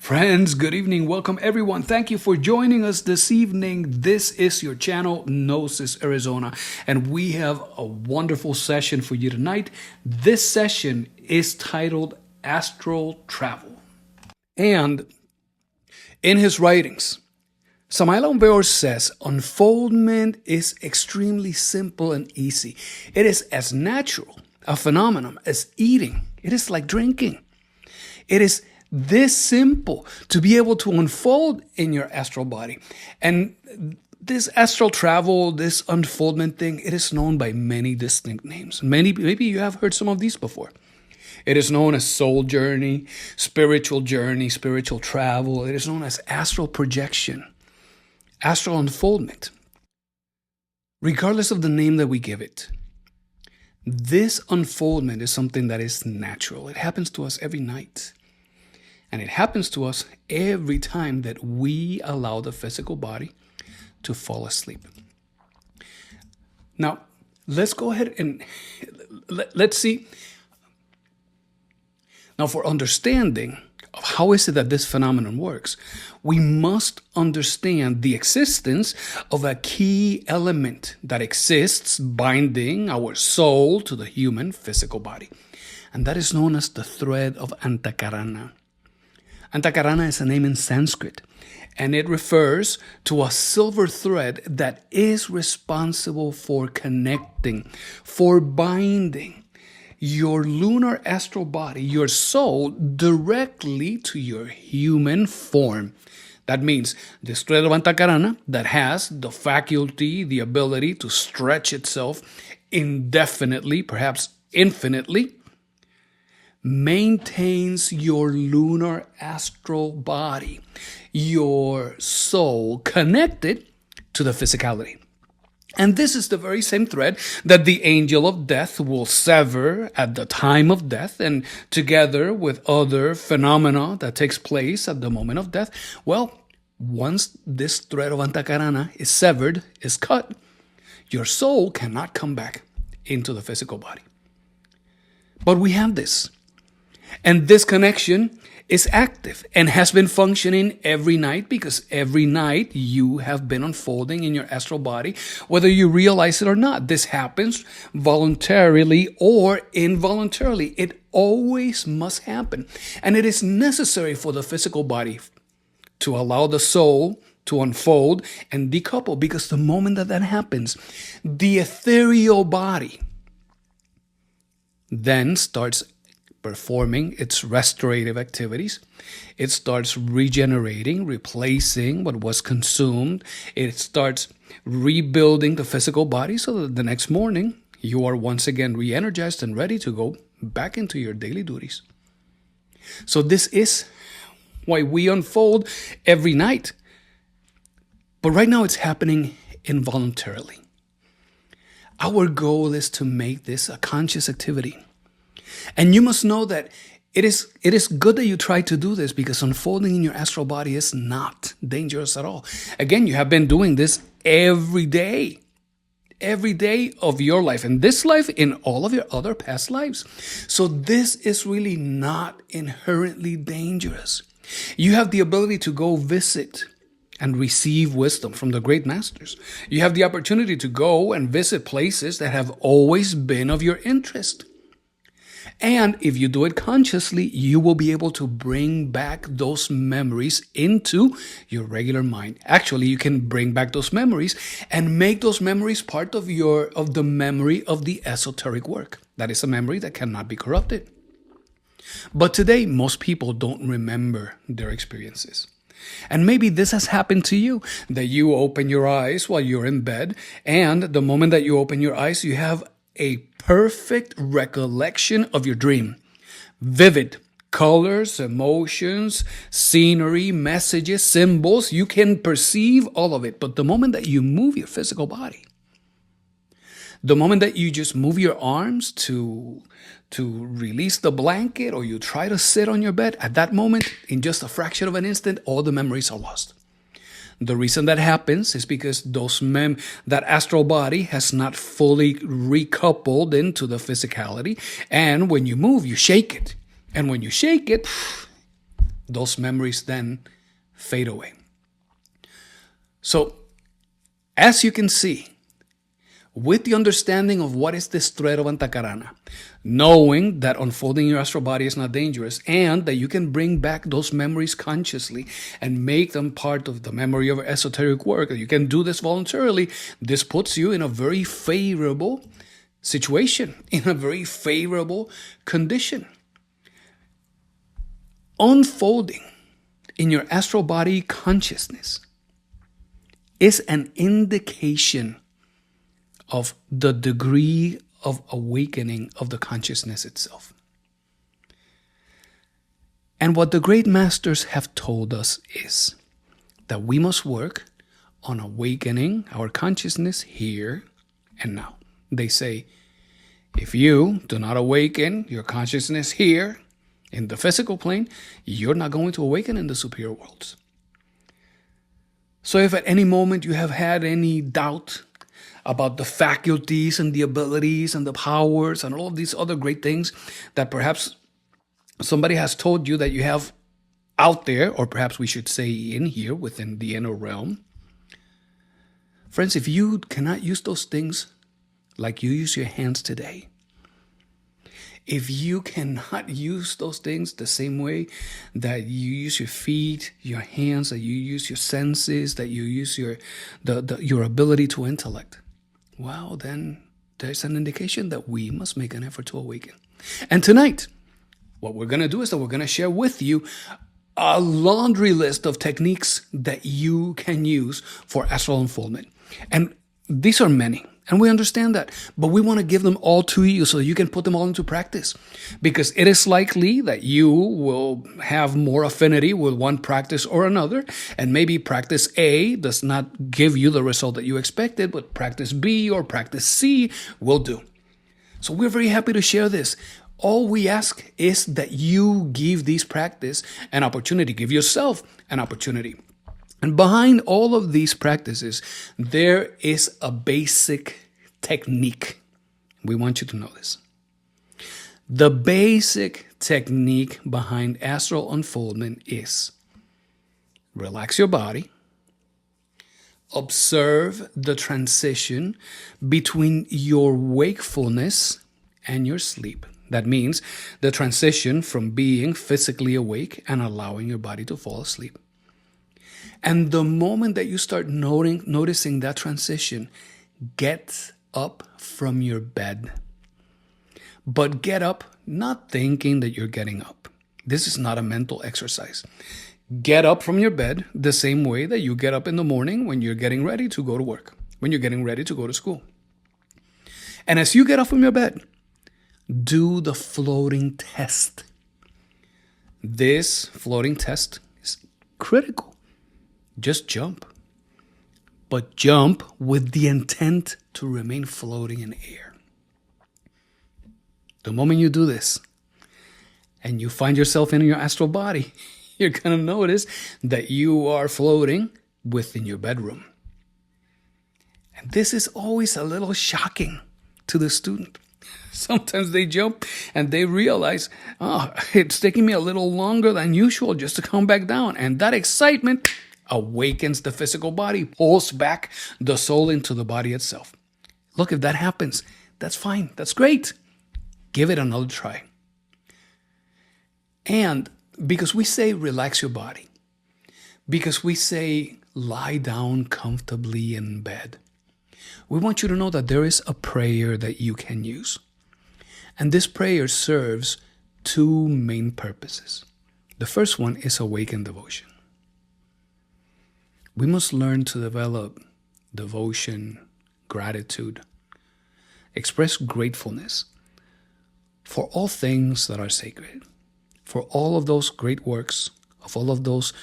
Friends, good evening. Welcome, everyone. Thank you for joining us this evening. This is your channel, Gnosis Arizona, and we have a wonderful session for you tonight. This session is titled Astral Travel. And in his writings, Samael and Weor says, unfoldment is extremely simple and easy. It is as natural a phenomenon as eating. It is like drinking. It is this simple to be able to unfold in your astral body. And this astral travel, this unfoldment thing, it is known by many distinct names. Maybe you have heard some of these before. It is known as soul journey, spiritual travel. It is known as astral projection, astral unfoldment. Regardless of the name that we give it, this unfoldment is something that is natural. It happens to us every night. And it happens to us every time that we allow the physical body to fall asleep. Now, let's go ahead and let's see. Now, for understanding of how is it that this phenomenon works, we must understand the existence of a key element that exists binding our soul to the human physical body. And that is known as the thread of Antakarana. Antakarana is a name in Sanskrit, and it refers to a silver thread that is responsible for connecting, for binding your lunar astral body, your soul, directly to your human form. That means this thread of Antakarana that has the faculty, the ability to stretch itself indefinitely, perhaps infinitely, maintains your lunar astral body, your soul connected to the physicality. And this is the very same thread that the angel of death will sever at the time of death, and together with other phenomena that takes place at the moment of death. Well, once this thread of Antakarana is severed, is cut, your soul cannot come back into the physical body. But we have this. And this connection is active and has been functioning every night, because every night you have been unfolding in your astral body, whether you realize it or not. This happens voluntarily or involuntarily. It always must happen. And it is necessary for the physical body to allow the soul to unfold and decouple, because the moment that happens, the ethereal body then starts performing its restorative activities. It starts regenerating, replacing what was consumed. It starts rebuilding the physical body so that the next morning you are once again re-energized and ready to go back into your daily duties. So this is why we unfold every night. But right now it's happening involuntarily. Our goal is to make this a conscious activity. And you must know that it is good that you try to do this, because unfolding in your astral body is not dangerous at all. Again, you have been doing this every day of your life, in this life, in all of your other past lives. So this is really not inherently dangerous. You have the ability to go visit and receive wisdom from the great masters. You have the opportunity to go and visit places that have always been of your interest. And if you do it consciously, you will be able to bring back those memories into your regular mind. Actually, you can bring back those memories and make those memories part of the memory of the esoteric work. That is a memory that cannot be corrupted. But today, most people don't remember their experiences. And maybe this has happened to you, that you open your eyes while you're in bed, and the moment that you open your eyes, you have a perfect recollection of your dream. Vivid colors, emotions, scenery, messages, symbols. You can perceive all of it. But the moment that you move your physical body, the moment that you just move your arms to release the blanket, or you try to sit on your bed, at that moment, in just a fraction of an instant, all the memories are lost. The reason that happens is because that astral body has not fully recoupled into the physicality. And when you move, you shake it. And when you shake it, those memories then fade away. So, as you can see, with the understanding of what is this thread of Antakarana, knowing that unfolding your astral body is not dangerous, and that you can bring back those memories consciously and make them part of the memory of esoteric work, that you can do this voluntarily, this puts you in a very favorable situation, in a very favorable condition. Unfolding in your astral body consciousness is an indication of the degree of awakening of the consciousness itself. And what the great masters have told us is that we must work on awakening our consciousness here and now. They say, if you do not awaken your consciousness here in the physical plane, you're not going to awaken in the superior worlds. So if at any moment you have had any doubt about the faculties and the abilities and the powers and all of these other great things that perhaps somebody has told you that you have out there, or perhaps we should say in here within the inner realm. Friends, if you cannot use those things like you use your hands today, if you cannot use those things the same way that you use your feet, your hands, that you use your senses, that you use your ability to intellect, well, then there's an indication that we must make an effort to awaken. And tonight, what we're going to do is that we're going to share with you a laundry list of techniques that you can use for astral unfoldment. And these are many. And we understand that, but we want to give them all to you so you can put them all into practice, because it is likely that you will have more affinity with one practice or another, and maybe practice A does not give you the result that you expected, but practice B or practice C will do. So we're very happy to share this. All we ask is that you give these practice an opportunity, give yourself an opportunity. And behind all of these practices, there is a basic technique. We want you to know this. The basic technique behind astral unfoldment is relax your body, observe the transition between your wakefulness and your sleep. That means the transition from being physically awake and allowing your body to fall asleep. And the moment that you start noticing that transition, get up from your bed. But get up not thinking that you're getting up. This is not a mental exercise. Get up from your bed the same way that you get up in the morning when you're getting ready to go to work, when you're getting ready to go to school. And as you get up from your bed, do the floating test. This floating test is critical. Just jump. But jump with the intent to remain floating in air. The moment you do this and you find yourself in your astral body, you're going to notice that you are floating within your bedroom. And this is always a little shocking to the student. Sometimes they jump and they realize, it's taking me a little longer than usual just to come back down. And that excitement awakens the physical body, pulls back the soul into the body itself. Look, if that happens, that's fine. That's great. Give it another try. And because we say relax your body, because we say lie down comfortably in bed, we want you to know that there is a prayer that you can use. And this prayer serves two main purposes. The first one is awaken devotion. We must learn to develop devotion, gratitude, express gratefulness for all things that are sacred, for all of those great works, of all of those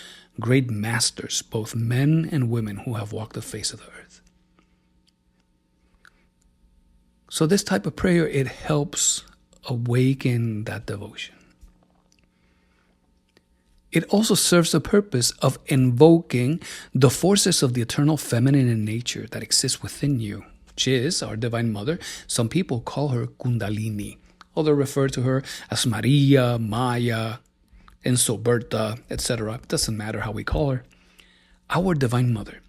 great masters, both men and women who have walked the face of the earth. So this type of prayer, it helps awaken that devotion. It also serves the purpose of invoking the forces of the eternal feminine in nature that exists within you, which is our Divine Mother. Some people call her Kundalini. Others refer to her as Maria, Maya, Enso Berta, etc. Doesn't matter how we call her. Our Divine Mother.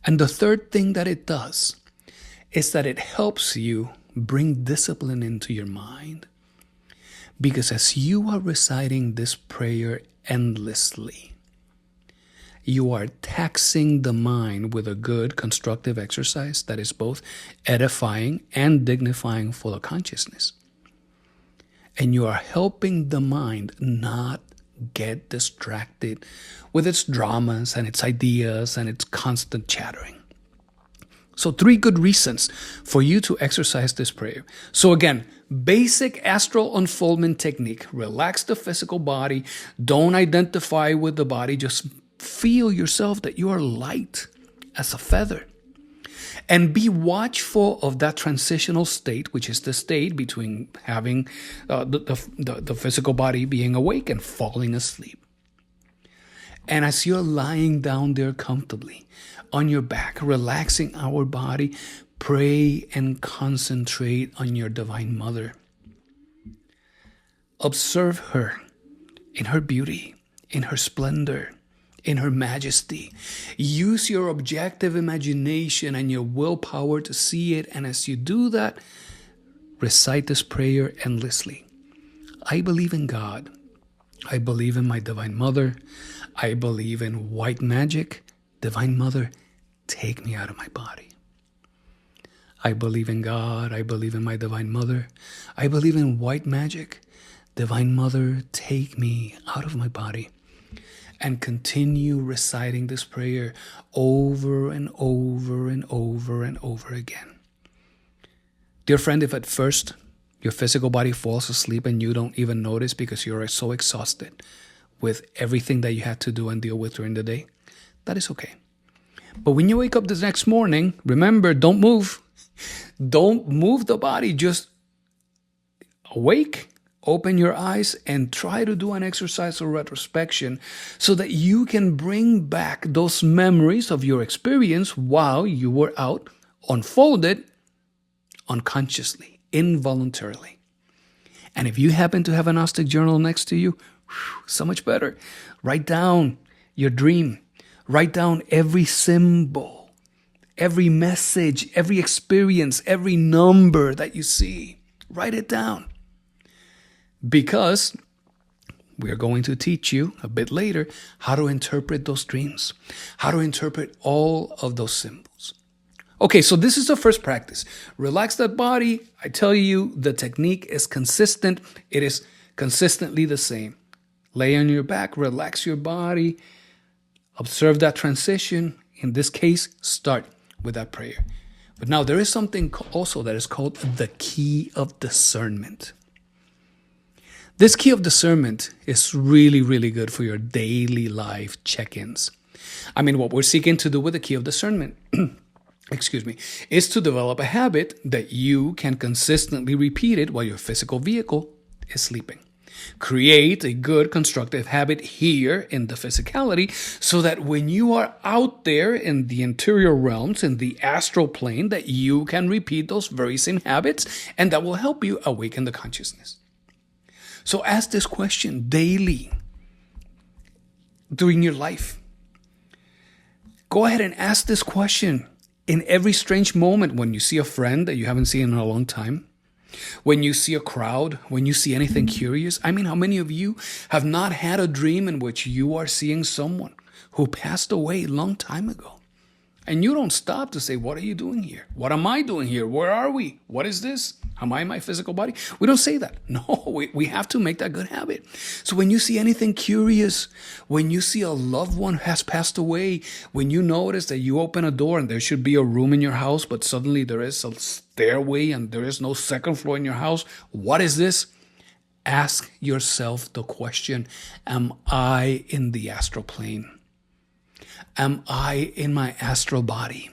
And the third thing that it does is that it helps you bring discipline into your mind. Because as you are reciting this prayer endlessly, you are taxing the mind with a good, constructive exercise that is both edifying and dignifying for the consciousness. And you are helping the mind not get distracted with its dramas and its ideas and its constant chattering. So 3 good reasons for you to exercise this prayer. So again, basic astral unfoldment technique. Relax the physical body. Don't identify with the body. Just feel yourself that you are light as a feather. And be watchful of that transitional state, which is the state between having the physical body being awake and falling asleep. And as you're lying down there comfortably on your back, relaxing our body, pray and concentrate on your Divine Mother. Observe her in her beauty, in her splendor, in her majesty. Use your objective imagination and your willpower to see it. And as you do that, recite this prayer endlessly. I believe in God. I believe in my Divine Mother. I believe in white magic. Divine Mother, take me out of my body. I believe in God. I believe in my Divine Mother. I believe in white magic. Divine Mother, take me out of my body. And continue reciting this prayer over and over and over and over again. Dear friend, if at first your physical body falls asleep and you don't even notice because you're so exhausted with everything that you had to do and deal with during the day, that is okay. But when you wake up the next morning, remember, don't move. Don't move the body. Just awake. Open your eyes and try to do an exercise of retrospection so that you can bring back those memories of your experience while you were out, unfolded unconsciously, involuntarily. And if you happen to have a Gnostic journal next to you, so much better. Write down your dream. Write down every symbol, every message, every experience, every number that you see. Write it down. Because we are going to teach you a bit later how to interpret those dreams, how to interpret all of those symbols. Okay, so this is the first practice. Relax that body. I tell you, the technique is consistent. It is consistently the same. Lay on your back, relax your body, observe that transition. In this case, start with that prayer. But now there is something also that is called the key of discernment. This key of discernment is really, really good for your daily life check-ins. I mean, what we're seeking to do with the key of discernment, is to develop a habit that you can consistently repeat it while your physical vehicle is sleeping. Create a good constructive habit here in the physicality so that when you are out there in the interior realms, in the astral plane, that you can repeat those very same habits and that will help you awaken the consciousness. So ask this question daily during your life. Go ahead and ask this question in every strange moment when you see a friend that you haven't seen in a long time, when you see a crowd, when you see anything curious. I mean, how many of you have not had a dream in which you are seeing someone who passed away a long time ago? And you don't stop to say, what are you doing here? What am I doing here? Where are we? What is this? Am I in my physical body? We don't say that. No, we have to make that good habit. So when you see anything curious, when you see a loved one has passed away, when you notice that you open a door and there should be a room in your house, but suddenly there is a stairway and there is no second floor in your house, what is this? Ask yourself the question, am I in the astral plane? Am I in my astral body?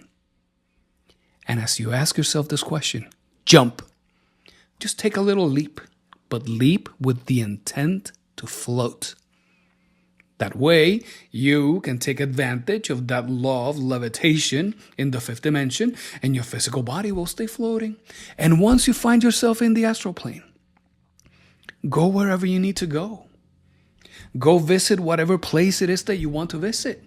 And as you ask yourself this question, jump. Just take a little leap, but leap with the intent to float. That way, you can take advantage of that law of levitation in the fifth dimension, and your physical body will stay floating. And once you find yourself in the astral plane, go wherever you need to go. Go visit whatever place it is that you want to visit.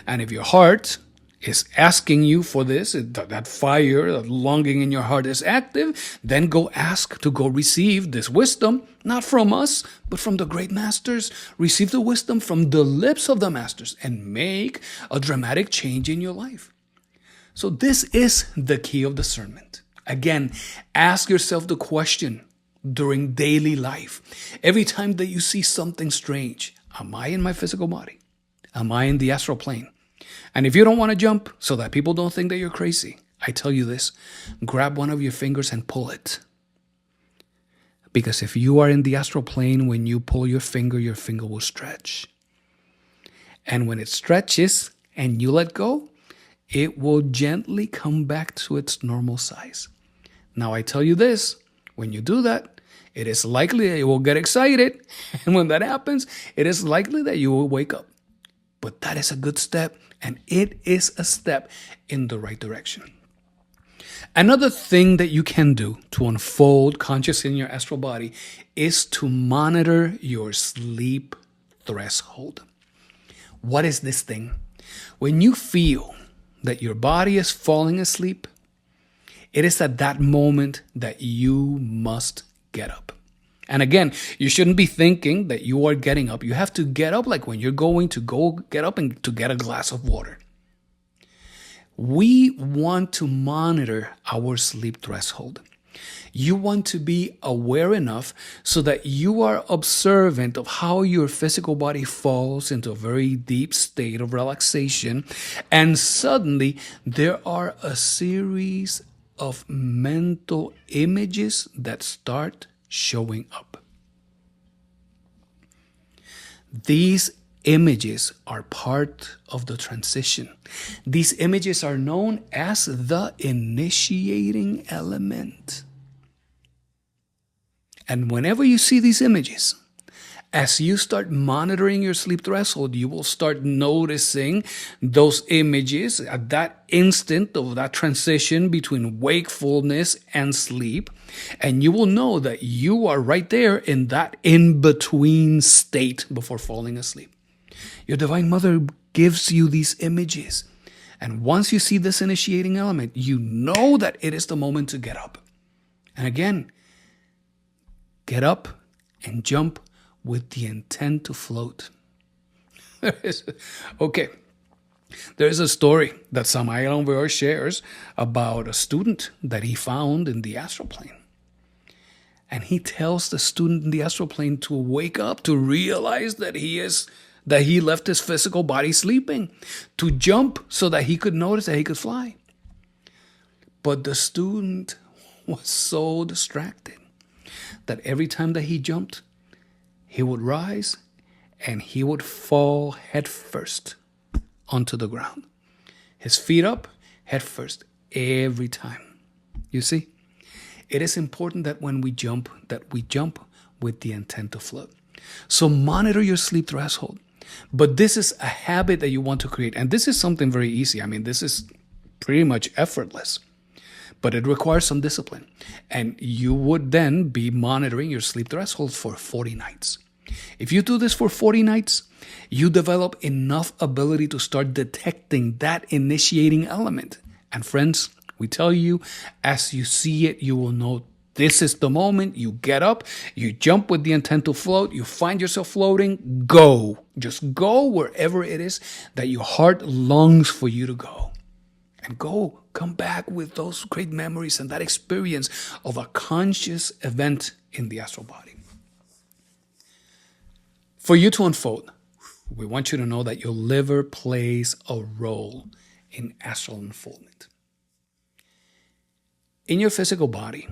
And if your heart is asking you for this, that fire, that longing in your heart is active, then go ask to go receive this wisdom, not from us, but from the great masters. Receive the wisdom from the lips of the masters and make a dramatic change in your life. So this is the key of discernment. Again, ask yourself the question during daily life. Every time that you see something strange, am I in my physical body? Am I in the astral plane? And if you don't want to jump so that people don't think that you're crazy, I tell you this, grab one of your fingers and pull it. Because if you are in the astral plane, when you pull your finger will stretch. And when it stretches and you let go, it will gently come back to its normal size. Now I tell you this, when you do that, it is likely that you will get excited. And when that happens, it is likely that you will wake up. But that is a good step, and it is a step in the right direction. Another thing that you can do to unfold conscious in your astral body is to monitor your sleep threshold. What is this thing? When you feel that your body is falling asleep, it is at that moment that you must get up. And again, you shouldn't be thinking that you are getting up. You have to get up like when you're going to go get up and to get a glass of water. We want to monitor our sleep threshold. You want to be aware enough so that you are observant of how your physical body falls into a very deep state of relaxation. And suddenly there are a series of mental images that start showing up. These images are part of the transition. These images are known as the initiating element. And whenever you see these images, as you start monitoring your sleep threshold, you will start noticing those images at that instant of that transition between wakefulness and sleep. And you will know that you are right there in that in-between state before falling asleep. Your Divine Mother gives you these images. And once you see this initiating element, you know that it is the moment to get up. And again, get up and jump with the intent to float. Okay. There's a story that Samael and Weor shares about a student that he found in the astral plane. And he tells the student in the astral plane to wake up, to realize that he left his physical body sleeping, to jump so that he could notice that he could fly. But the student was so distracted that every time that he jumped, he would rise and he would fall head first onto the ground. His feet up, head first, every time. You see, it is important that when we jump with the intent to float. So monitor your sleep threshold. But this is a habit that you want to create. And this is something very easy. I mean, this is pretty much effortless. But it requires some discipline. And you would then be monitoring your sleep threshold for 40 nights. If you do this for 40 nights, you develop enough ability to start detecting that initiating element. And friends, we tell you, as you see it, you will know this is the moment. You get up, you jump with the intent to float, you find yourself floating, go. Just go wherever it is that your heart longs for you to go. And go, come back with those great memories and that experience of a conscious event in the astral body. For you to unfold, we want you to know that your liver plays a role in astral unfoldment. In your physical body,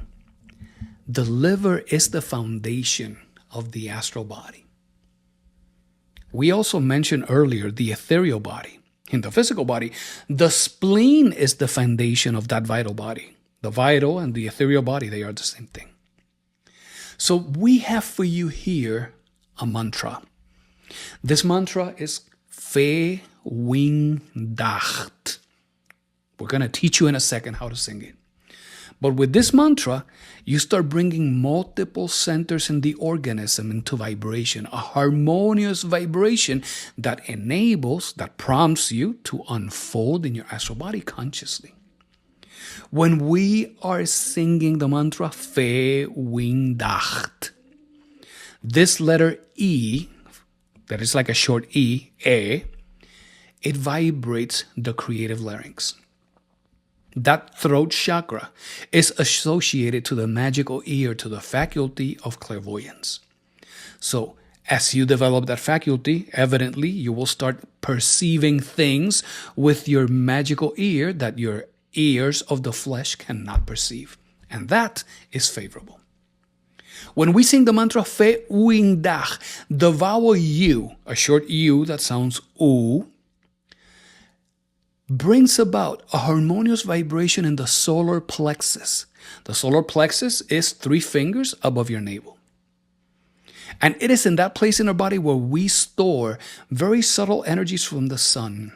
the liver is the foundation of the astral body. We also mentioned earlier the ethereal body. In the physical body, the spleen is the foundation of that vital body. The vital and the ethereal body, they are the same thing. So we have for you here a mantra. This mantra is Fe Wing Dacht. We're going to teach you in a second how to sing it. But with this mantra, you start bringing multiple centers in the organism into vibration, a harmonious vibration that enables, that prompts you to unfold in your astral body consciously. When we are singing the mantra Verwindacht, this letter E, that is like a short E, it vibrates the creative larynx. That throat chakra is associated to the magical ear, to the faculty of clairvoyance. So as you develop that faculty, evidently you will start perceiving things with your magical ear that your ears of the flesh cannot perceive. And that is favorable. When we sing the mantra Verwindacht, the vowel U, a short U that sounds oo, brings about a harmonious vibration in the solar plexus. The solar plexus is 3 fingers above your navel. And it is in that place in our body where we store very subtle energies from the sun.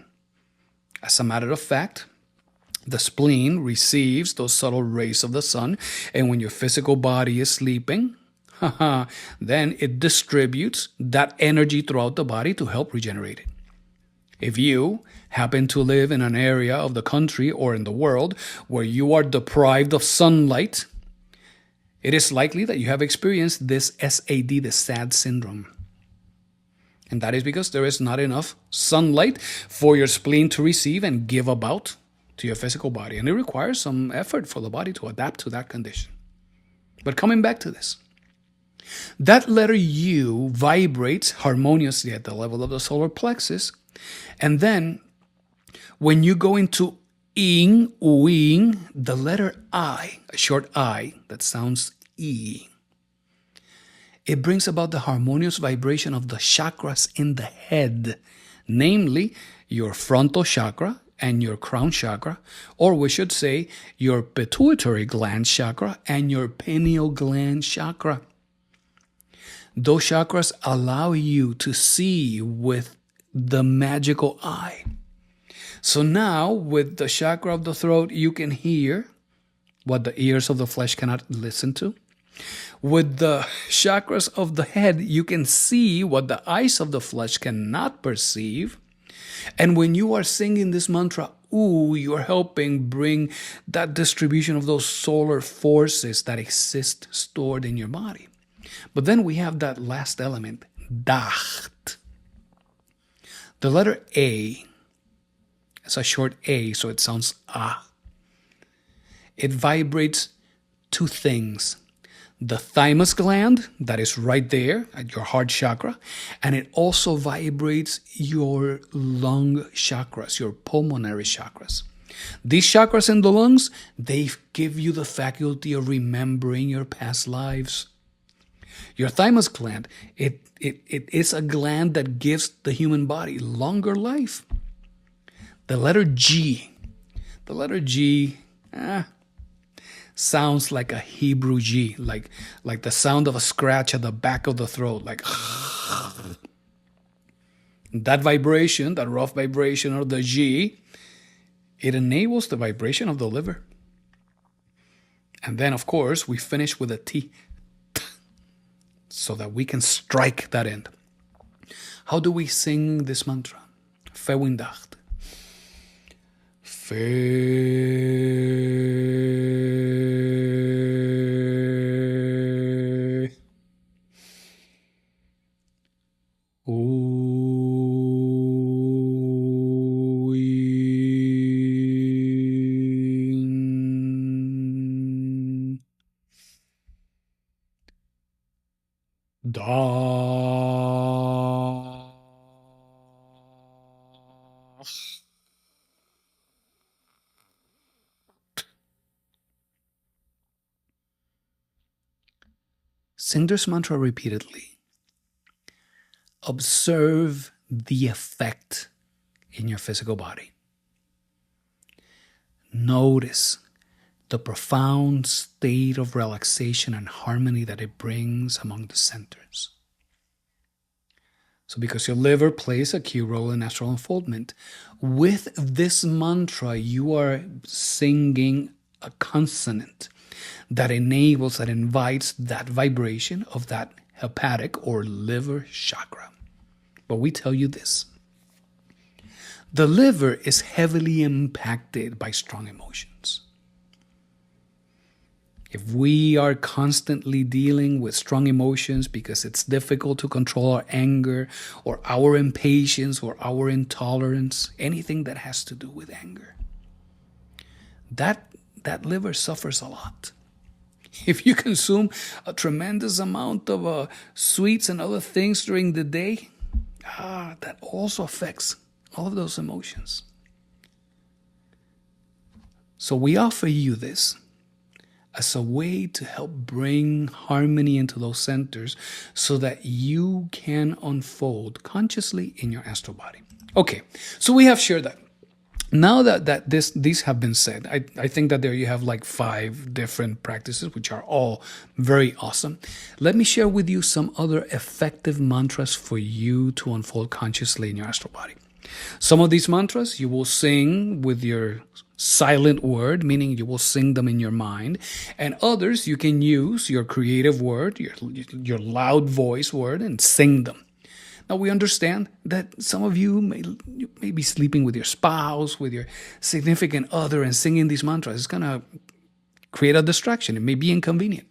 As a matter of fact, the spleen receives those subtle rays of the sun, and when your physical body is sleeping, then it distributes that energy throughout the body to help regenerate it. If you happen to live in an area of the country or in the world where you are deprived of sunlight, it is likely that you have experienced this SAD, the SAD syndrome. And that is because there is not enough sunlight for your spleen to receive and give about to your physical body. And it requires some effort for the body to adapt to that condition. But coming back to this, that letter U vibrates harmoniously at the level of the solar plexus. And then when you go into ing, uing, the letter I, a short I that sounds E, it brings about the harmonious vibration of the chakras in the head, namely your frontal chakra and your crown chakra, or we should say your pituitary gland chakra and your pineal gland chakra. Those chakras allow you to see with the magical eye. So now with the chakra of the throat, you can hear what the ears of the flesh cannot listen to. With the chakras of the head, you can see what the eyes of the flesh cannot perceive. And when you are singing this mantra, ooh, you are helping bring that distribution of those solar forces that exist stored in your body. But then we have that last element, dacht. The letter A, it's a short A, so it sounds ah. It vibrates 2 things. The thymus gland, that is right there at your heart chakra, and it also vibrates your lung chakras, your pulmonary chakras. These chakras in the lungs, they give you the faculty of remembering your past lives. Your thymus gland, it is a gland that gives the human body longer life. The letter G sounds like a Hebrew G, like the sound of a scratch at the back of the throat, like that vibration, that rough vibration of the G, it enables the vibration of the liver. And then, of course, we finish with a T, so that we can strike that end. How do we sing this mantra? Verwindacht. Sing this mantra repeatedly. Observe the effect in your physical body. Notice the profound state of relaxation and harmony that it brings among the centers. So because your liver plays a key role in astral unfoldment, with this mantra, you are singing a consonant that enables, that invites that vibration of that hepatic or liver chakra. But we tell you this. The liver is heavily impacted by strong emotions. If we are constantly dealing with strong emotions because it's difficult to control our anger or our impatience or our intolerance, anything that has to do with anger, that liver suffers a lot. If you consume a tremendous amount of sweets and other things during the day, that also affects all of those emotions. So we offer you this as a way to help bring harmony into those centers so that you can unfold consciously in your astral body. Okay, so we have shared that. Now that these have been said, I think that there you have like 5 different practices, which are all very awesome. Let me share with you some other effective mantras for you to unfold consciously in your astral body. Some of these mantras you will sing with your silent word, meaning you will sing them in your mind, and others you can use your creative word, your loud voice word, and sing them. Now, we understand that some of you may be sleeping with your spouse, with your significant other, and singing these mantras. It's going to create a distraction. It may be inconvenient.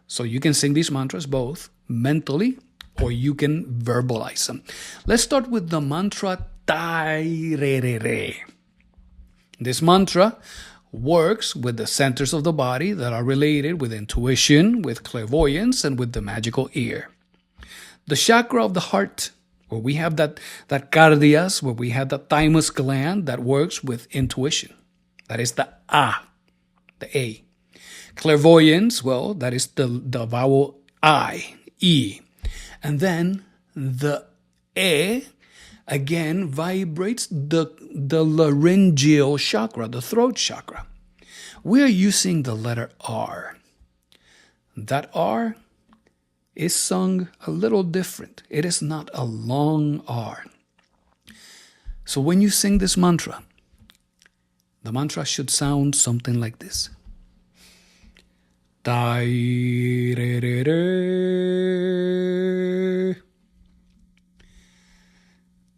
So you can sing these mantras both mentally or you can verbalize them. Let's start with the mantra Tai-re-re-re. This mantra works with the centers of the body that are related with intuition, with clairvoyance, and with the magical ear. The chakra of the heart, where we have that cardias, where we have the thymus gland that works with intuition. That is the A. Clairvoyance, well, that is the vowel I, E. And then the E, again, vibrates the laryngeal chakra, the throat chakra. We are using the letter R. That R is sung a little different. It is not a long R. So when you sing this mantra, the mantra should sound something like this. Tai-re-re-re.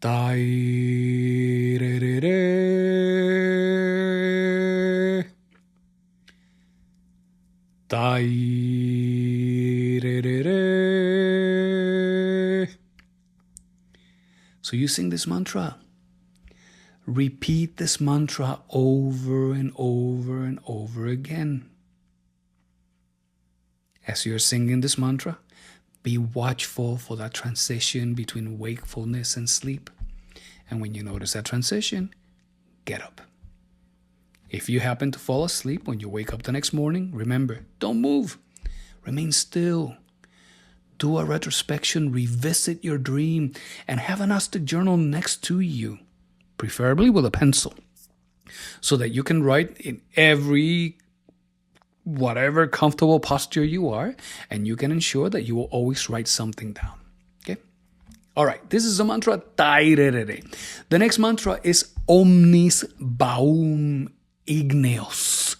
Tai-re-re-re. Tai-re-re-re. So you sing this mantra. Repeat this mantra over and over and over again. As you're singing this mantra, be watchful for that transition between wakefulness and sleep. And when you notice that transition, get up. If you happen to fall asleep when you wake up the next morning, remember, don't move. Remain still. Do a retrospection, revisit your dream, and have a Gnostic journal next to you, preferably with a pencil, so that you can write in every whatever comfortable posture you are, and you can ensure that you will always write something down. Okay? All right, this is the mantra Tai-re-re-re. The next mantra is Omnis Baum Igneos.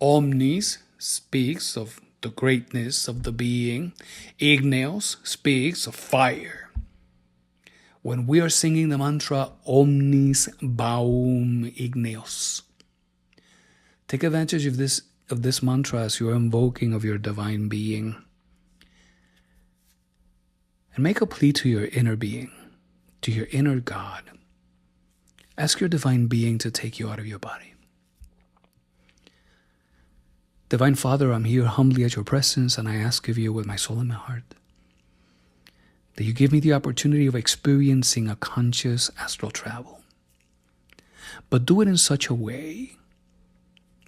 Omnis speaks of the greatness of the being. Igneos speaks of fire. When we are singing the mantra Omnis Baum Igneos, take advantage of this mantra as you are invoking of your divine being. And make a plea to your inner being, to your inner God. Ask your divine being to take you out of your body. Divine Father, I'm here humbly at your presence, and I ask of you with my soul and my heart that you give me the opportunity of experiencing a conscious astral travel. But do it in such a way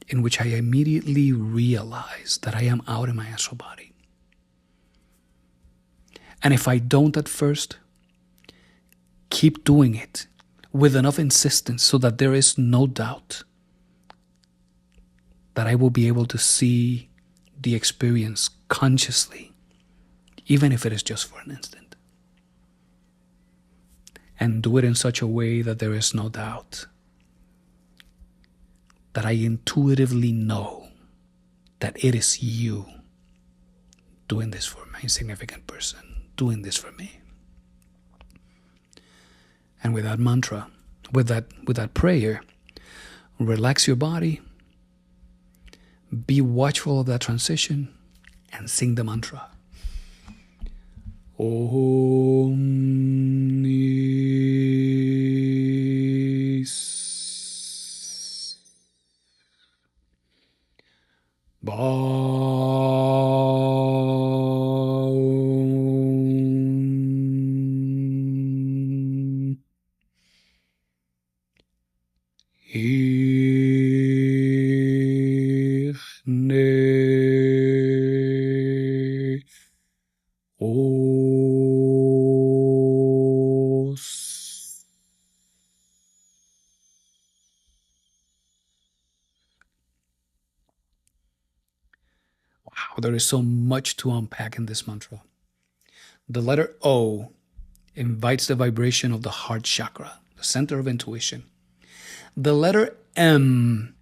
in which I immediately realize that I am out in my astral body. And if I don't at first, keep doing it with enough insistence so that there is no doubt that I will be able to see the experience consciously, even if it is just for an instant. And do it in such a way that there is no doubt that I intuitively know that it is you doing this for my insignificant person, doing this for me. And with that mantra, with that prayer, relax your body, be watchful of that transition, and sing the mantra. Om Nis Baum Ichne Os. Wow, there is so much to unpack in this mantra. The letter O invites the vibration of the heart chakra, the center of intuition. The letter M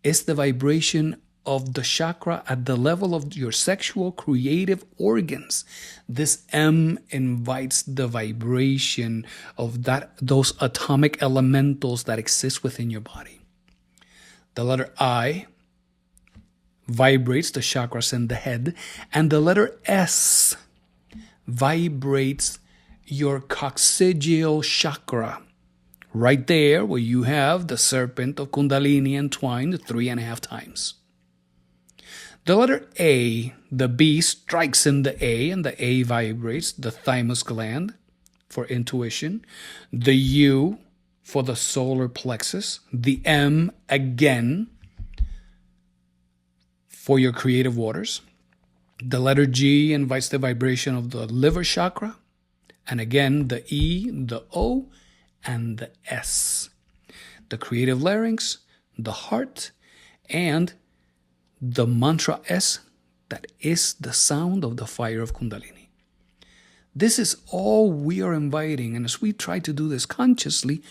is the vibration of the chakra at the level of your sexual creative organs. This M invites the vibration of those atomic elementals that exist within your body. The letter I vibrates the chakras in the head, and the letter S vibrates your coccygeal chakra, right there where you have the serpent of Kundalini entwined 3.5 times. The letter A, the B strikes in the A, and the A vibrates the thymus gland for intuition, the U for the solar plexus, the M again for your creative waters. The letter G invites the vibration of the liver chakra, and again the E, the O, and the S, the creative larynx, the heart, and the mantra S, that is the sound of the fire of Kundalini. This is all we are inviting, and as we try to do this consciously,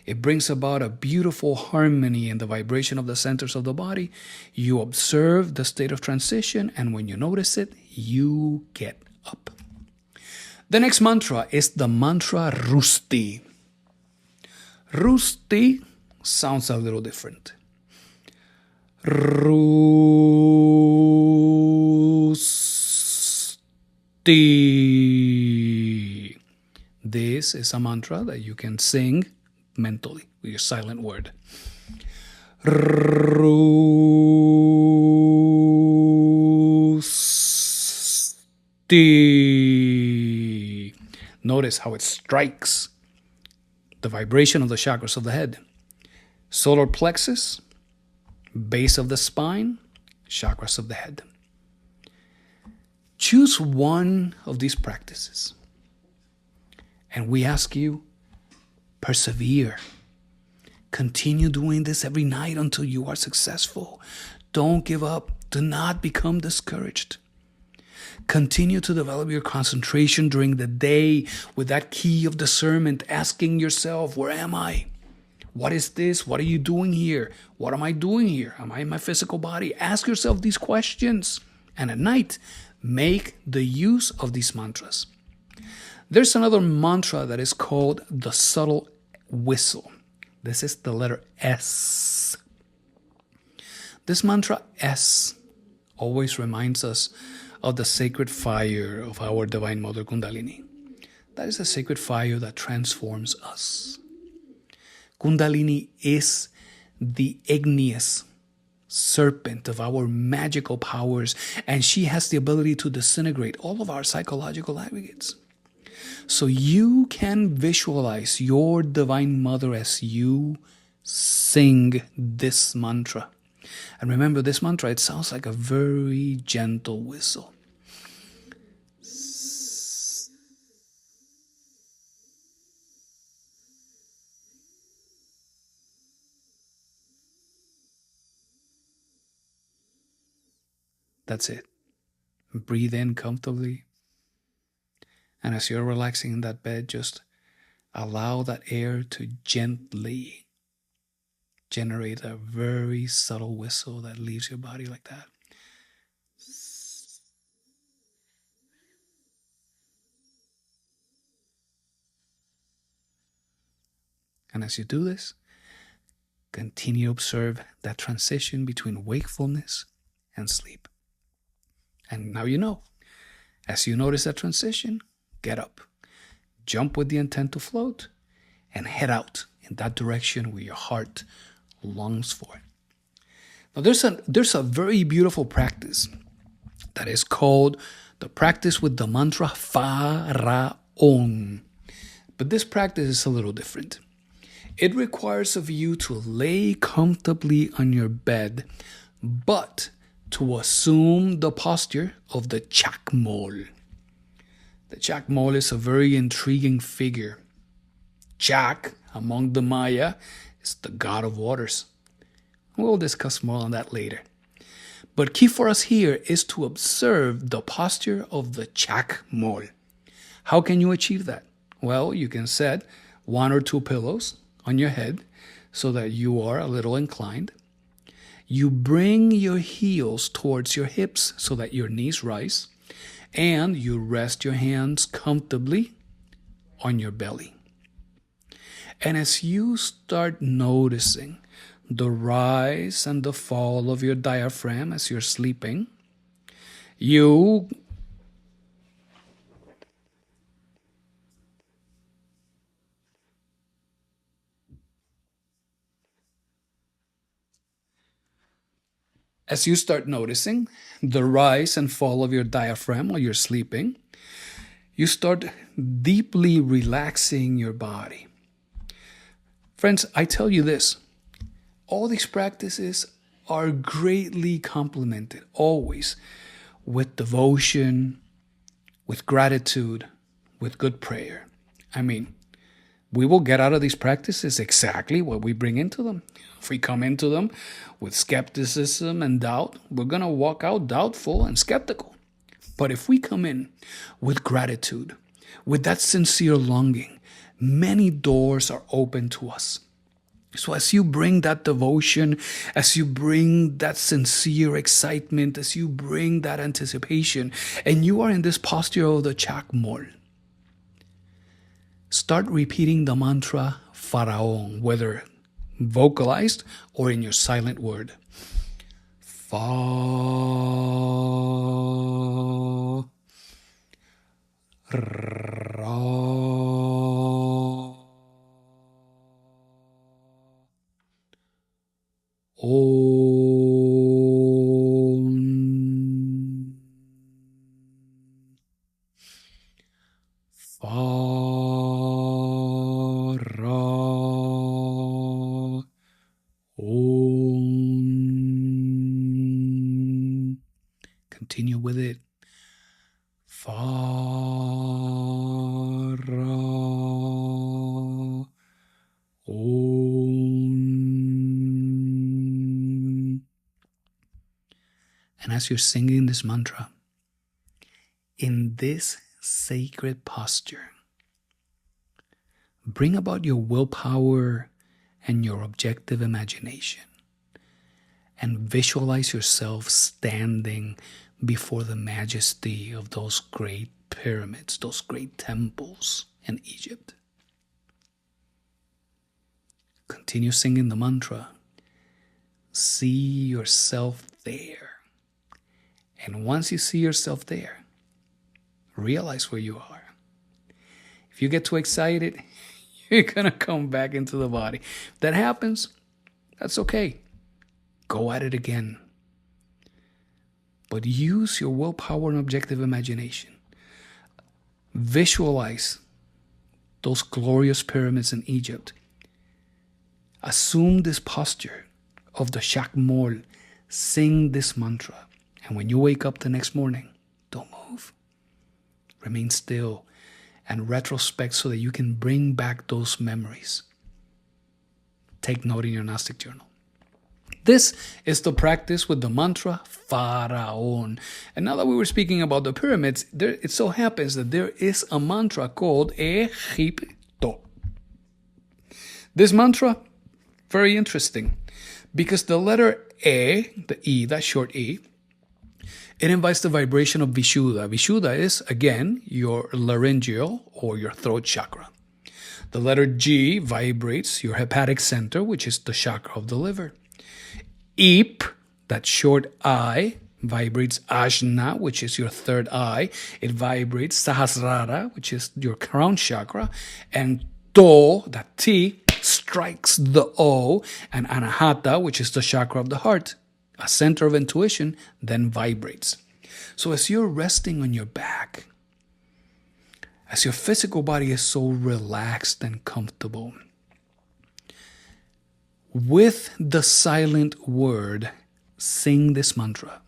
it brings about a beautiful harmony in the vibration of the centers of the body. You observe the state of transition, and when you notice it, you get up. The next mantra is the mantra Rusti. Rusti sounds a little different. Rusti. This is a mantra that you can sing mentally with your silent word. Rusti. Notice how it strikes the vibration of the chakras of the head. Solar plexus, base of the spine, chakras of the head. Choose one of these practices. And we ask you, persevere. Continue doing this every night until you are successful. Don't give up. Do not become discouraged. Continue to develop your concentration during the day with that key of discernment, asking yourself, where am I? What is this? What are you doing here? What am I doing here? Am I in my physical body? Ask yourself these questions. And at night, make the use of these mantras. There's another mantra that is called the subtle whistle. This is the letter S. This mantra S always reminds us of the sacred fire of our Divine Mother Kundalini. That is a sacred fire that transforms us. Kundalini is the igneous serpent of our magical powers, and she has the ability to disintegrate all of our psychological aggregates. So you can visualize your Divine Mother as you sing this mantra. And remember, this mantra, it sounds like a very gentle whistle. That's it. Breathe in comfortably. And as you're relaxing in that bed, just allow that air to gently generate a very subtle whistle that leaves your body like that. And as you do this, continue to observe that transition between wakefulness and sleep. And now you know. As you notice that transition, get up, jump with the intent to float, and head out in that direction where your heart longs for. Now there's a very beautiful practice that is called the practice with the mantra Pharaon. But this practice is a little different. It requires of you to lay comfortably on your bed, but to assume the posture of the Chak-mol. The Chak-mol is a very intriguing figure. Chak, among the Maya, is the god of waters. We'll discuss more on that later. But key for us here is to observe the posture of the Chak-mol. How can you achieve that? Well, you can set 1 or 2 pillows on your head so that you are a little inclined. You bring your heels towards your hips so that your knees rise, and you rest your hands comfortably on your belly. And as you start noticing the rise and the fall of your diaphragm as you're sleeping, As you start noticing the rise and fall of your diaphragm while you're sleeping, you start deeply relaxing your body. Friends, I tell you this, all these practices are greatly complemented always with devotion, with gratitude, with good prayer. I mean, we will get out of these practices exactly what we bring into them. If we come into them with skepticism and doubt, we're going to walk out doubtful and skeptical. But if we come in with gratitude, with that sincere longing, many doors are open to us. So as you bring that devotion, as you bring that sincere excitement, as you bring that anticipation, and you are in this posture of the Chak-mol, start repeating the mantra Pharaon, whether vocalized or in your silent word. Fa Ra Om Fa Ra Om. Continue with it. Fa Ra Om. And as you're singing this mantra, in this sacred posture, bring about your willpower and your objective imagination, and visualize yourself standing before the majesty of those great pyramids, those great temples in Egypt. Continue singing the mantra. See yourself there. And once you see yourself there, realize where you are. If you get too excited, you're going to come back into the body. If that happens, that's okay. Go at it again. But use your willpower and objective imagination. Visualize those glorious pyramids in Egypt. Assume this posture of the Chak-mol. Sing this mantra. And when you wake up the next morning, don't move. Remain still and retrospect so that you can bring back those memories. Take note in your Gnostic journal. This is the practice with the mantra Pharaon. And now that we were speaking about the pyramids, it so happens that there is a mantra called E-gip-to. This mantra, very interesting. Because the letter E, the E, that short E, it invites the vibration of Vishuddha. Vishuddha is, again, your laryngeal or your throat chakra. The letter G vibrates your hepatic center, which is the chakra of the liver. Eep, that short I, vibrates Ajna, which is your third eye. It vibrates Sahasrara, which is your crown chakra. And To, that T, strikes the O. And Anahata, which is the chakra of the heart, a center of intuition, then vibrates. So as you're resting on your back, as your physical body is so relaxed and comfortable, with the silent word, sing this mantra.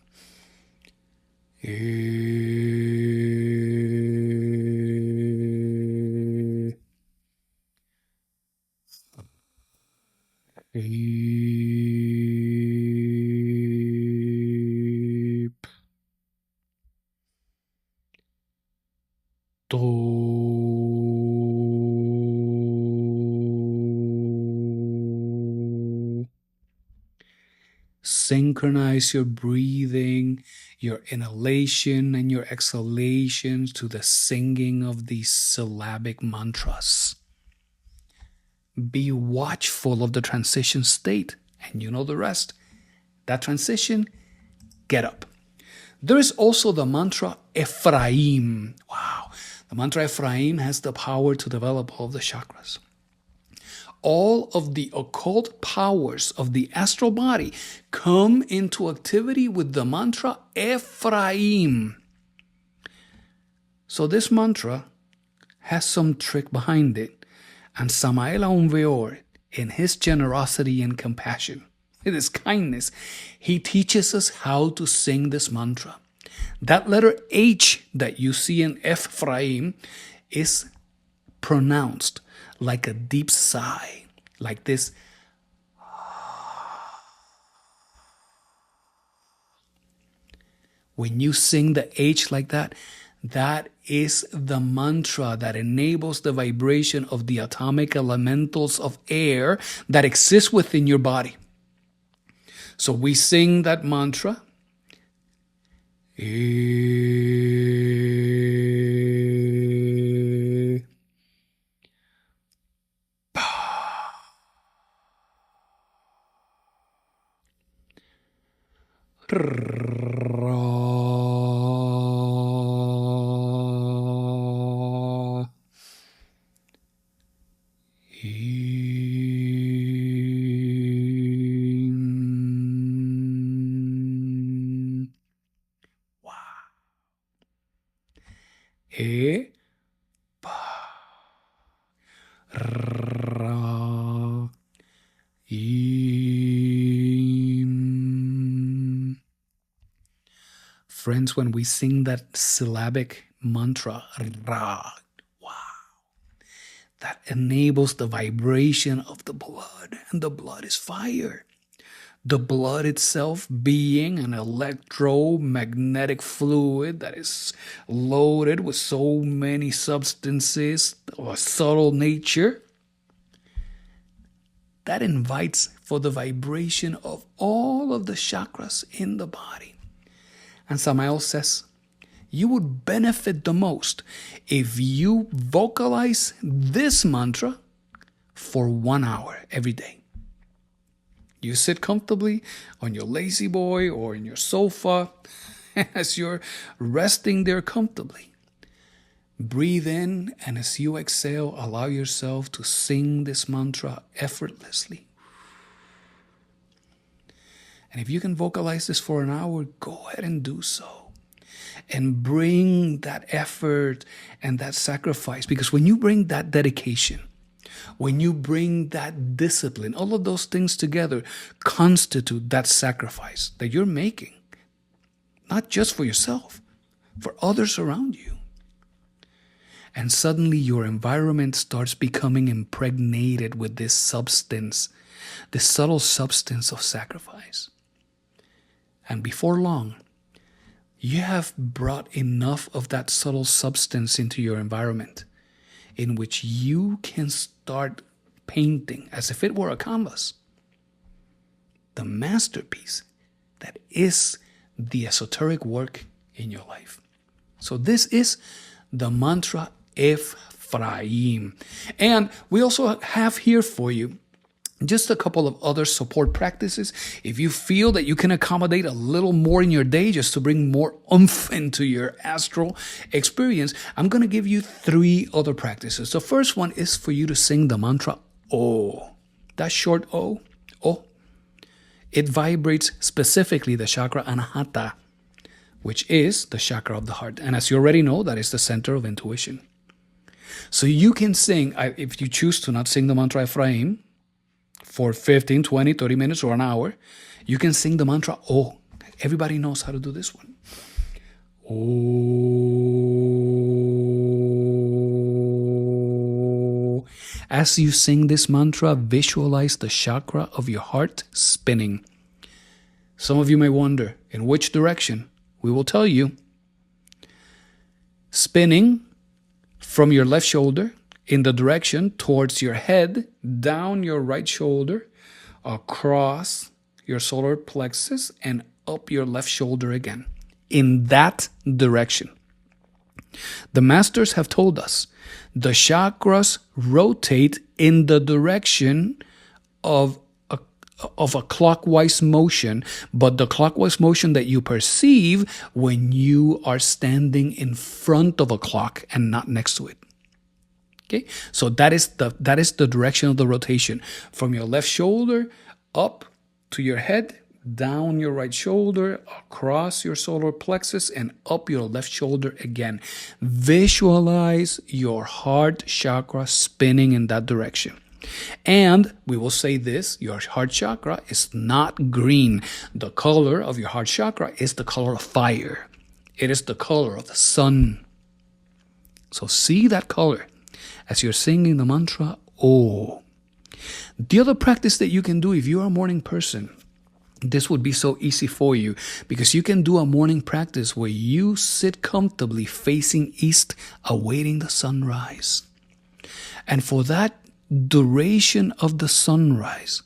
Synchronize your breathing, your inhalation and your exhalations to the singing of these syllabic mantras. Be watchful of the transition state, and you know the rest. That transition, get up. There is also the mantra Ephraim. Wow. The mantra Ephraim has the power to develop all the chakras. All of the occult powers of the astral body come into activity with the mantra Ephraim. So this mantra has some trick behind it. And Samael and Weor, in his generosity and compassion, in his kindness, he teaches us how to sing this mantra. That letter H that you see in Ephraim is pronounced like a deep sigh, like this. When you sing the H like that, that is the mantra that enables the vibration of the atomic elementals of air that exist within your body. So we sing that mantra. E, pa, ra, im. Friends, when we sing that syllabic mantra, ra, wow, that enables the vibration of the blood, and the blood is fire. The blood itself being an electromagnetic fluid that is loaded with so many substances of a subtle nature that invites for the vibration of all of the chakras in the body. And Samael says, you would benefit the most if you vocalize this mantra for 1 hour every day. You sit comfortably on your lazy boy or in your sofa, and as you're resting there comfortably, breathe in, and as you exhale, allow yourself to sing this mantra effortlessly. And if you can vocalize this for an hour, go ahead and do so. And bring that effort and that sacrifice, because when you bring that dedication, when you bring that discipline, all of those things together constitute that sacrifice that you're making, not just for yourself, for others around you. And suddenly your environment starts becoming impregnated with this substance, this subtle substance of sacrifice. And before long, you have brought enough of that subtle substance into your environment in which you can start painting as if it were a canvas. the masterpiece that is the esoteric work in your life. So this is the mantra Ephraim. And we also have here for you just a couple of other support practices. If you feel that you can accommodate a little more in your day just to bring more oomph into your astral experience, I'm going to give you 3 other practices. The first one is for you to sing the mantra O. That short O, O. It vibrates specifically the chakra Anahata, which is the chakra of the heart. And as you already know, that is the center of intuition. So you can sing, if you choose to not sing the mantra Ephraim, for 15, 20, 30 minutes or an hour, you can sing the mantra O. Everybody knows how to do this one. O. As you sing this mantra, visualize the chakra of your heart spinning. Some of you may wonder, in which direction? We will tell you. Spinning from your left shoulder in the direction towards your head, down your right shoulder, across your solar plexus, and up your left shoulder again. In that direction. The masters have told us the chakras rotate in the direction of a clockwise motion, but the clockwise motion that you perceive when you are standing in front of a clock and not next to it. Okay, so that is the direction of the rotation, from your left shoulder up to your head, down your right shoulder, across your solar plexus, and up your left shoulder again. Visualize your heart chakra spinning in that direction. And we will say this, your heart chakra is not green. The color of your heart chakra is the color of fire. It is the color of the sun. So see that color as you're singing the mantra, O. The other practice that you can do if you're a morning person, this would be so easy for you because you can do a morning practice where you sit comfortably facing east, awaiting the sunrise. And for that duration of the sunrise,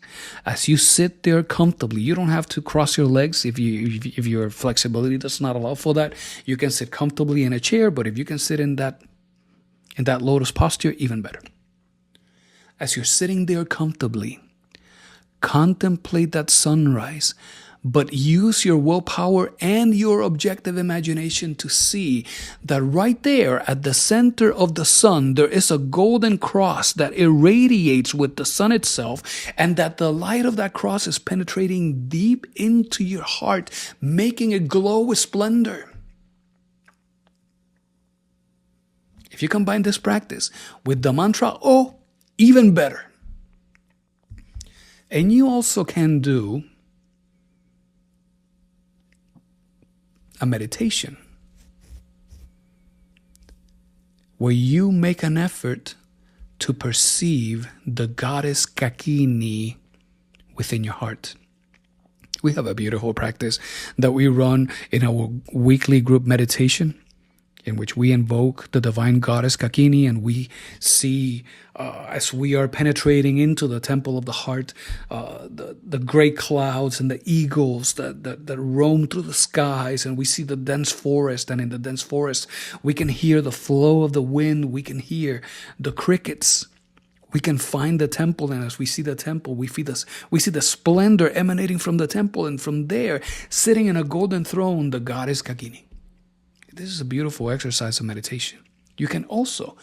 as you sit there comfortably, you don't have to cross your legs if your flexibility does not allow for that. You can sit comfortably in a chair, but if you can sit in that lotus posture, even better. As you're sitting there comfortably, contemplate that sunrise, but use your willpower and your objective imagination to see that right there at the center of the sun, there is a golden cross that irradiates with the sun itself, and that the light of that cross is penetrating deep into your heart, making it glow with splendor. If you combine this practice with the mantra O, even better. And you also can do a meditation where you make an effort to perceive the goddess Kakini within your heart. We have a beautiful practice that we run in our weekly group meditation, in which we invoke the divine goddess Kakini, and we see, as we are penetrating into the temple of the heart, the great clouds and the eagles that roam through the skies, and we see the dense forest, and in the dense forest we can hear the flow of the wind, we can hear the crickets, we can find the temple, and as we see the temple, we see the splendor emanating from the temple, and from there, sitting in a golden throne, the goddess Kakini. This is a beautiful exercise of meditation. You can also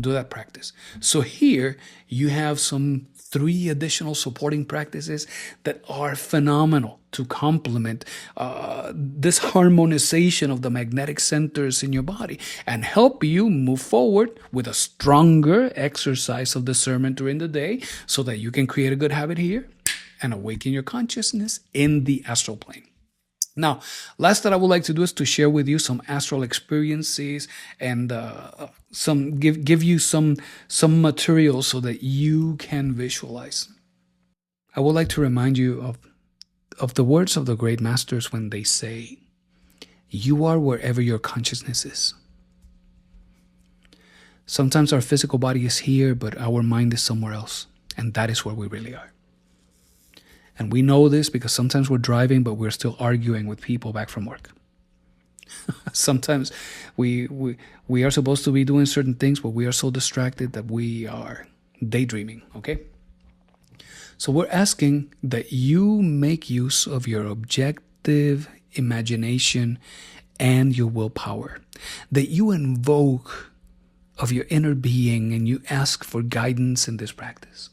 do that practice. So here you have some 3 additional supporting practices that are phenomenal to complement this harmonization of the magnetic centers in your body and help you move forward with a stronger exercise of discernment during the day so that you can create a good habit here and awaken your consciousness in the astral plane. Now, last that I would like to do is to share with you some astral experiences and give you some material so that you can visualize. I would like to remind you of the words of the great masters when they say, "You are wherever your consciousness is." Sometimes our physical body is here, but our mind is somewhere else, and that is where we really are. And we know this because sometimes we're driving, but we're still arguing with people back from work. Sometimes we are supposed to be doing certain things, but we are so distracted that we are daydreaming, okay? So we're asking that you make use of your objective imagination and your willpower, that you invoke of your inner being and you ask for guidance in this practice.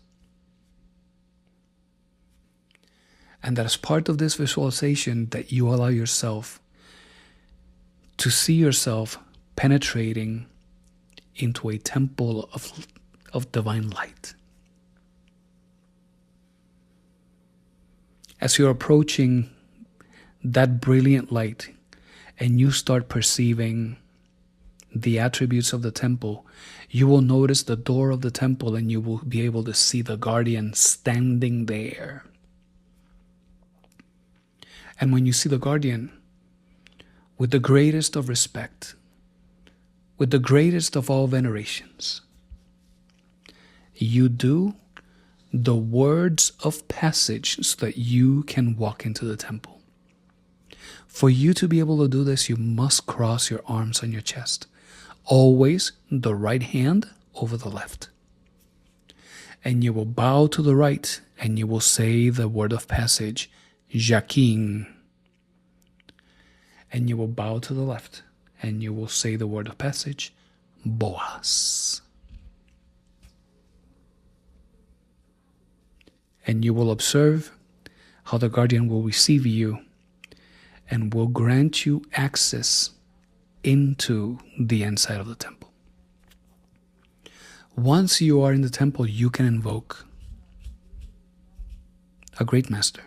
And that as part of this visualization, that you allow yourself to see yourself penetrating into a temple of divine light. As you're approaching that brilliant light and you start perceiving the attributes of the temple, you will notice the door of the temple and you will be able to see the guardian standing there. And when you see the guardian, with the greatest of respect, with the greatest of all venerations, you do the words of passage so that you can walk into the temple. For you to be able to do this, you must cross your arms on your chest. Always the right hand over the left. And you will bow to the right and you will say the word of passage, Jakin. And you will bow to the left and you will say the word of passage, Boaz. And you will observe how the guardian will receive you and will grant you access into the inside of the temple. Once you are in the temple, you can invoke a great master.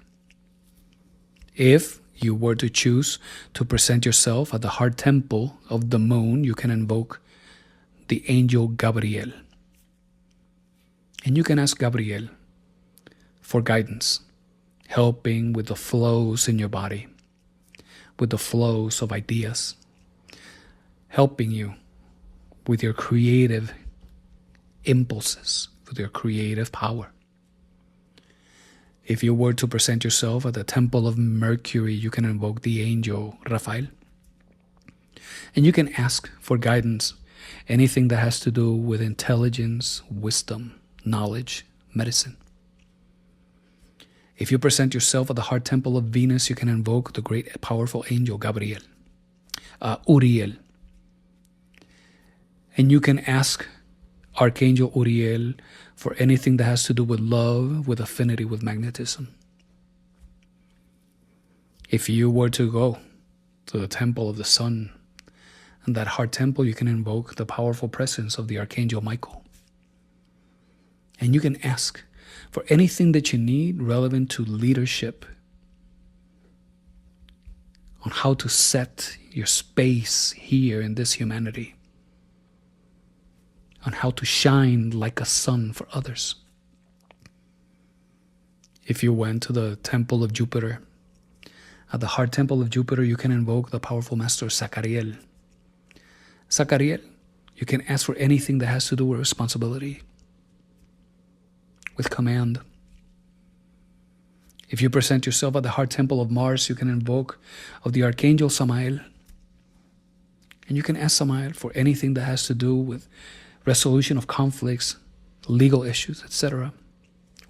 If you were to choose to present yourself at the heart temple of the moon, you can invoke the angel Gabriel. And you can ask Gabriel for guidance, helping with the flows in your body, with the flows of ideas, helping you with your creative impulses, with your creative power. If you were to present yourself at the temple of Mercury, you can invoke the angel Raphael. And you can ask for guidance, anything that has to do with intelligence, wisdom, knowledge, medicine. If you present yourself at the heart temple of Venus, you can invoke the great powerful angel Gabriel, Uriel. And you can ask Archangel Uriel for anything that has to do with love, with affinity, with magnetism. If you were to go to the temple of the sun, and that heart temple, you can invoke the powerful presence of the Archangel Michael. And you can ask for anything that you need relevant to leadership, on how to set your space here in this humanity, on how to shine like a sun for others. If you went to the temple of Jupiter, at the heart temple of Jupiter, you can invoke the powerful master Zachariel. Zachariel, you can ask for anything that has to do with responsibility, with command. If you present yourself at the heart temple of Mars, you can invoke of the Archangel Samael. And you can ask Samael for anything that has to do with resolution of conflicts, legal issues, etc.,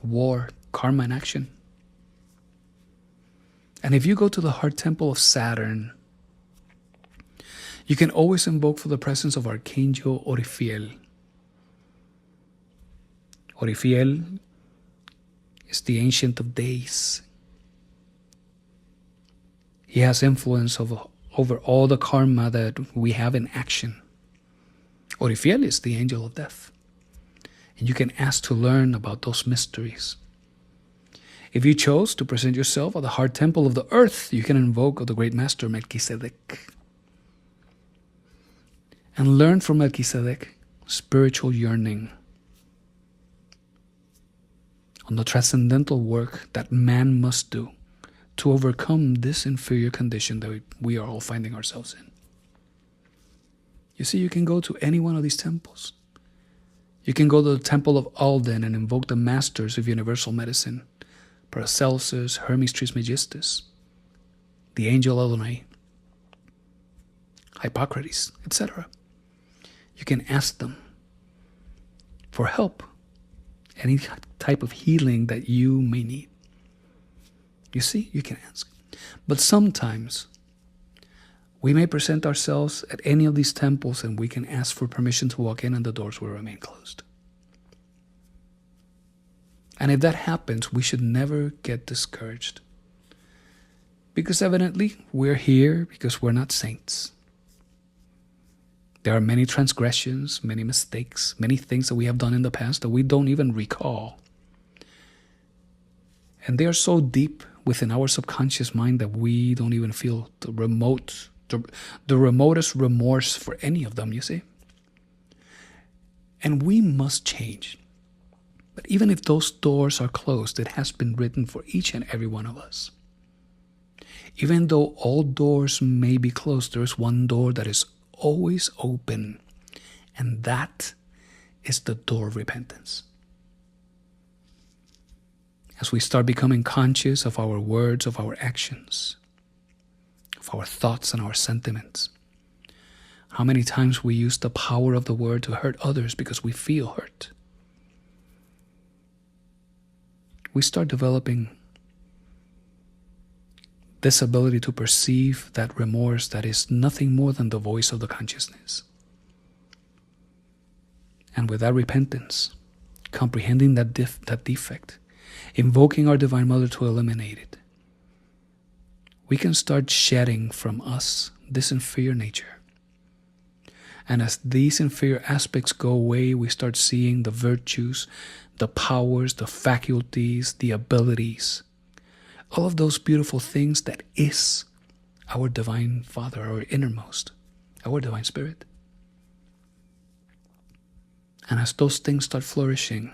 war, karma, and action. And if you go to the heart temple of Saturn, you can always invoke for the presence of Archangel Orifiel. Orifiel is the Ancient of Days. He has influence over all the karma that we have in action. Orifiel is the angel of death. And you can ask to learn about those mysteries. If you chose to present yourself at the heart temple of the earth, you can invoke of the great master Melchizedek. And learn from Melchizedek spiritual yearning on the transcendental work that man must do to overcome this inferior condition that we are all finding ourselves in. You see, you can go to any one of these temples. You can go to the temple of Alden and invoke the masters of universal medicine, Paracelsus, Hermes Trismegistus, the angel Adonai, Hippocrates, etc. You can ask them for help, any type of healing that you may need. You see, you can ask. But sometimes we may present ourselves at any of these temples and we can ask for permission to walk in and the doors will remain closed. And if that happens, we should never get discouraged. Because evidently, we're here because we're not saints. There are many transgressions, many mistakes, many things that we have done in the past that we don't even recall. And they are so deep within our subconscious mind that we don't even feel the remotest remorse for any of them, you see. And we must change. But even if those doors are closed, it has been written for each and every one of us. Even though all doors may be closed, there is one door that is always open, and that is the door of repentance. As we start becoming conscious of our words, of our actions, of our thoughts and our sentiments, how many times we use the power of the word to hurt others because we feel hurt. We start developing this ability to perceive that remorse that is nothing more than the voice of the consciousness. And with that repentance, comprehending that defect, invoking our Divine Mother to eliminate it, we can start shedding from us this inferior nature. And as these inferior aspects go away, we start seeing the virtues, the powers, the faculties, the abilities, all of those beautiful things that is our Divine Father, our innermost, our Divine Spirit. And as those things start flourishing,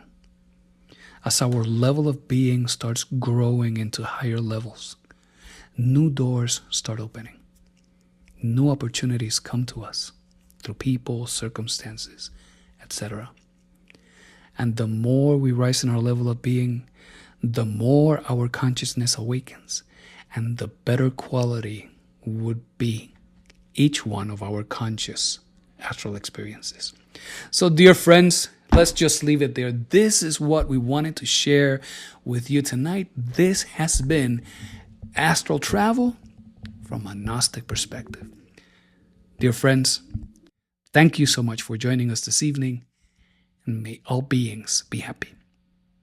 as our level of being starts growing into higher levels, new doors start opening. New opportunities come to us through people, circumstances, etc. And the more we rise in our level of being, the more our consciousness awakens, and the better quality would be each one of our conscious astral experiences. So, dear friends, let's just leave it there. This is what we wanted to share with you tonight. This has been astral travel from a Gnostic perspective. Dear friends, thank you so much for joining us this evening, and may all beings be happy.